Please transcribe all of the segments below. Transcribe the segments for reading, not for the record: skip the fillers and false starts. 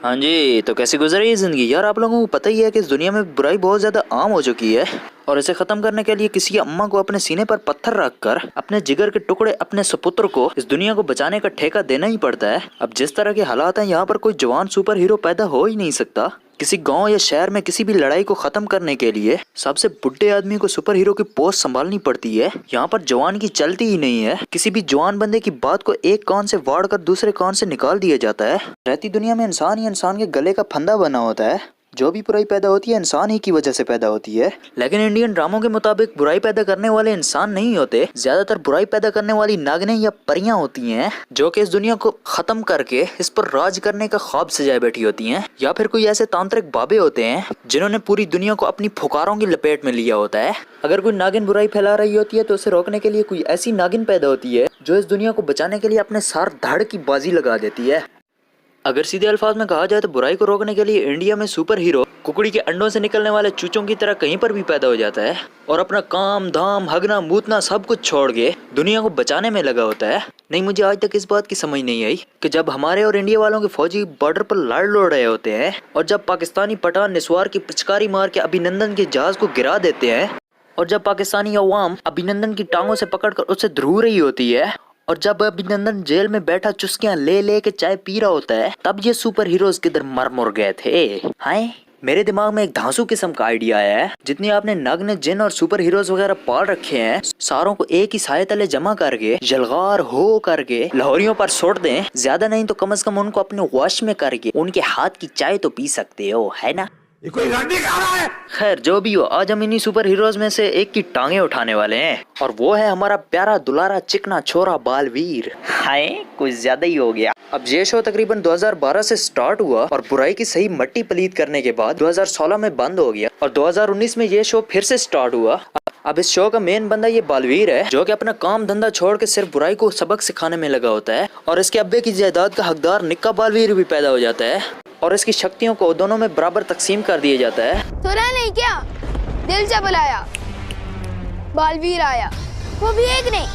हाँ जी, तो कैसी गुजर रही है जिंदगी यार। आप लोगों को पता ही है कि इस दुनिया में बुराई बहुत ज्यादा आम हो चुकी है और इसे खत्म करने के लिए किसी अम्मा को अपने सीने पर पत्थर रखकर अपने जिगर के टुकड़े अपने सपुत्र को इस दुनिया को बचाने का ठेका देना ही पड़ता है। अब जिस तरह के हालात हैं यहाँ पर कोई जवान सुपर हीरो पैदा हो ही नहीं सकता। किसी गांव या शहर में किसी भी लड़ाई को खत्म करने के लिए सबसे बुढ़े आदमी को सुपर हीरो की पोस्ट संभालनी पड़ती है। यहाँ पर जवान की चलती ही नहीं है। किसी भी जवान बंदे की बात को एक कान से वाड़ कर दूसरे कान से निकाल दिया जाता है। रहती दुनिया में इंसान ही इंसान के गले का फंदा बना होता है। जो भी बुराई पैदा होती है इंसान ही की वजह से पैदा होती है। लेकिन इंडियन ड्रामों के मुताबिक बुराई पैदा करने वाले इंसान नहीं होते। ज्यादातर बुराई पैदा करने वाली नागिनें या परियां होती हैं जो कि इस दुनिया को खत्म करके इस पर राज करने का ख्वाब सजाए बैठी होती हैं। या फिर कोई ऐसे तांत्रिक बाबे होते हैं जिन्होंने पूरी दुनिया को अपनी फुकारों की लपेट में लिया होता है। अगर कोई नागिन बुराई फैला रही होती है तो उसे रोकने के लिए कोई ऐसी नागिन पैदा होती है जो इस दुनिया को बचाने के लिए अपने सार धड़ की बाजी लगा देती है। अगर सीधे अल्फाज में कहा जाए तो बुराई को रोकने के लिए इंडिया में सुपर हीरो कुकड़ी के अंडों से निकलने वाले चूचों की तरह कहीं पर भी पैदा हो जाता है और अपना काम धाम हगना मूतना सब कुछ छोड़ के दुनिया को बचाने में लगा होता है। नहीं, मुझे आज तक इस बात की समझ नहीं आई कि जब हमारे और इंडिया वालों के फौजी बॉर्डर पर लड़ रहे होते हैं और जब पाकिस्तानी पठान निस्वार की पिचकारी मार के अभिनंदन के जहाज को गिरा देते हैं और जब पाकिस्तानी अवाम अभिनंदन की टांगों से पकड़कर उसे ध्रू रही होती है और जब अभिनंदन जेल में बैठा चुस्कियां ले ले के चाय पी रहा होता है, तब ये सुपर हीरोज किधर मर मुर गए थे। हाय, मेरे दिमाग में एक धांसू किस्म का आइडिया आया है। जितनी आपने नग्न जिन और सुपर हीरोज वगैरह पाल रखे हैं सारों को एक ही साये तले जमा करके जलगार हो करके लाहौरियों पर छोड़ दें। ज्यादा नहीं तो कम से कम उनको अपने वश में करके उनके हाथ की चाय तो पी सकते हो, है ना। ये कोई लड़ने का रहा है। खैर जो भी हो, आज हम इन्हीं सुपर हीरोज में से एक की टांगे उठाने वाले हैं और वो है हमारा प्यारा दुलारा चिकना छोरा बालवीर। हाय, कुछ ज्यादा ही हो गया। अब ये शो तकरीबन 2012 से स्टार्ट हुआ और बुराई की सही मट्टी पलीत करने के बाद 2016 में बंद हो गया और 2019 में ये शो फिर से स्टार्ट हुआ। अब इस शो का मेन बंदा ये बालवीर है जो कि अपना काम धंधा छोड़ के सिर्फ बुराई को सबक सिखाने में लगा होता है और इसके अब्बे की जायदाद का हकदार निक्का बालवीर भी पैदा हो जाता है और इसकी शक्तियों को दोनों में बराबर तकसीम कर दिया जाता है। सुना नहीं क्या? दिल से बुलाया, बालवीर आया, वो भी एक नहीं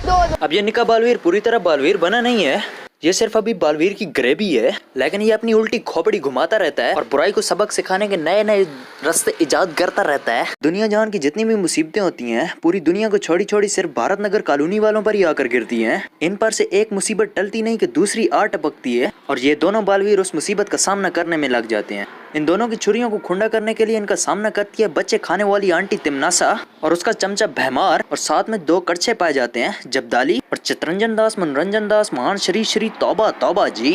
दो। अब ये निक्का बालवीर पूरी तरह बालवीर बना नहीं है, ये सिर्फ अभी बालवीर की ग्रेवी है, लेकिन ये अपनी उल्टी खोपड़ी घुमाता रहता है और बुराई को सबक सिखाने के नए नए रास्ते इजाद करता रहता है। दुनिया जहान की जितनी भी मुसीबतें होती हैं पूरी दुनिया को छोड़ी छोड़ी सिर्फ भारत नगर कॉलोनी वालों पर ही आकर गिरती हैं। इन पर से एक मुसीबत टलती नहीं कि दूसरी आ टपकती है और ये दोनों बालवीर उस मुसीबत का सामना करने में लग जाते हैं। इन दोनों की छुरियों को खुंडा करने के लिए इनका सामना करती है बच्चे खाने वाली आंटी तिमनासा और उसका चमचा भैमार और साथ में दो कड़छे पाए जाते हैं जबदाली और चितरंजन दास मनोरंजन दास महान श्री तौबा तौबा जी।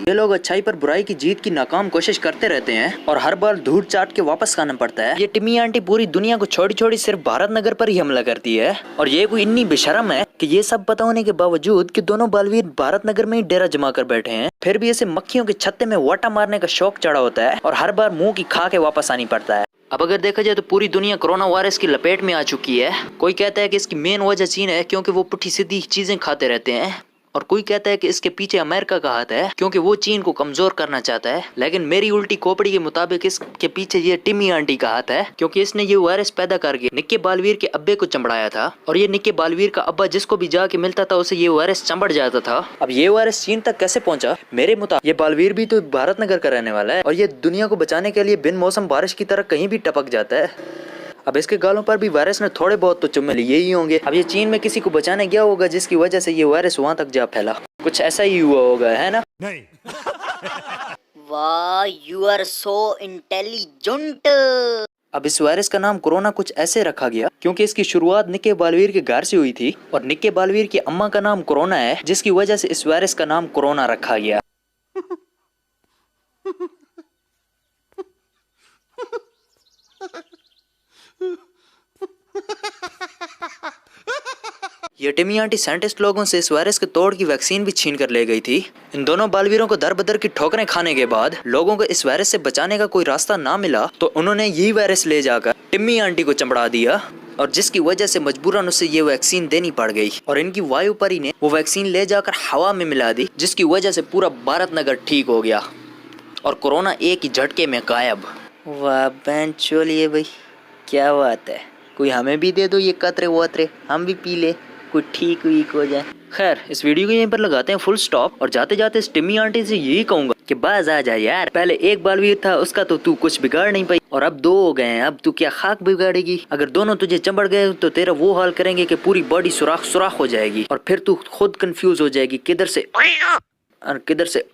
ये लोग अच्छाई पर बुराई की जीत की नाकाम कोशिश करते रहते हैं और हर बार धूल चाट के वापस खाना पड़ता है। ये टिम्मी आंटी पूरी दुनिया को छोड़ी छोड़ी सिर्फ भारत नगर पर ही हमला करती है और ये कोई इतनी बेशरम है कि ये सब पता होने के बावजूद कि दोनों बालवीर भारत नगर में ही डेरा जमा कर बैठे हैं फिर भी इसे मक्खियों के छत्ते में वाटा मारने का शौक चढ़ा होता है और हर बार मुंह की खा के वापस आनी पड़ता है। अब अगर देखा जाए तो पूरी दुनिया कोरोना वायरस की लपेट में आ चुकी है। कोई कहता है कि इसकी मेन वजह चीन है क्योंकि वो पुट्ठी सीधी चीजें खाते रहते हैं और कोई कहता है कि इसके पीछे अमेरिका का हाथ है क्योंकि वो चीन को कमजोर करना चाहता है। लेकिन मेरी उल्टी खोपड़ी के मुताबिक इसके पीछे ये टिम्मी आंटी का हाथ है क्योंकि इसने ये वायरस पैदा करके निक्के बालवीर के अब्बे को चमड़ाया था और ये निक्के बालवीर का अब्बा जिसको भी जाके मिलता था उसे ये वायरस चंबड़ जाता था। अब ये वायरस चीन तक कैसे पहुंचा? मेरे मुताबिक ये बालवीर भी तो भारत नगर का रहने वाला है और ये दुनिया को बचाने के लिए बिन मौसम बारिश की तरह कहीं भी टपक जाता है। अब इसके गालों पर भी वायरस ने थोड़े बहुत तो चुम्मे लिए ही होंगे। अब ये चीन में किसी को बचाने गया होगा जिसकी वजह से ये वायरस वहां तक जा फैला। कुछ ऐसा ही हुआ होगा, है ना? नहीं। वाह, यू आर सो इंटेलिजेंट। अब इस वायरस का नाम कोरोना कुछ ऐसे रखा गया क्योंकि इसकी शुरुआत निक्के बालवीर के घर से हुई थी और निक्के बालवीर की अम्मा का नाम कोरोना है जिसकी वजह से इस वायरस का नाम कोरोना रखा गया। ये टिम्मी आंटी साइंटिस्ट लोगों से इस वायरस के तोड़ की वैक्सीन भी छीन कर ले गई थी। इन दोनों बालवीरों को दर बदर की ठोकरें खाने के बाद लोगों को इस वायरस से बचाने का कोई रास्ता ना मिला तो उन्होंने यही वायरस ले जाकर टिम्मी आंटी को चमड़ा दिया और जिसकी वजह से मजबूरन उसे ये वैक्सीन देनी पड़ गई और इनकी वायु परी ने वो वैक्सीन ले जाकर हवा में मिला दी जिसकी वजह से पूरा भारत नगर ठीक हो गया और कोरोना एक ही झटके में गायब। वाह बहन चोलिए भाई, क्या बात है। कोई हमें भी दे दो ये कतरे वतरे, हम भी पी ले, कोई ठीक वीक हो जाए। खैर इस वीडियो को यहीं पर लगाते हैं फुल स्टॉप और जाते जाते इस टिम्मी आंटी से यही कहूंगा कि बाज आ जा यार, पहले एक बालवीर था उसका तो तू कुछ बिगाड़ नहीं पाई और अब 2 हो गए हैं, अब तू क्या खाक बिगाड़ेगी। अगर दोनों तुझे चंबड़ गए तो तेरा वो हाल करेंगे कि पूरी बॉडी सुराख सुराख हो जाएगी और फिर तू खुद कंफ्यूज हो जाएगी किधर से और किधर से।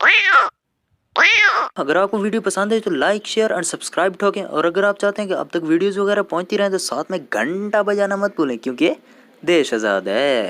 अगर आपको वीडियो पसंद है तो लाइक शेयर और सब्सक्राइब ठोकें, और अगर आप चाहते हैं कि अब तक वीडियोस वगैरह पहुंचती रहें तो साथ में घंटा बजाना मत भूलें, क्योंकि देश आज़ाद है।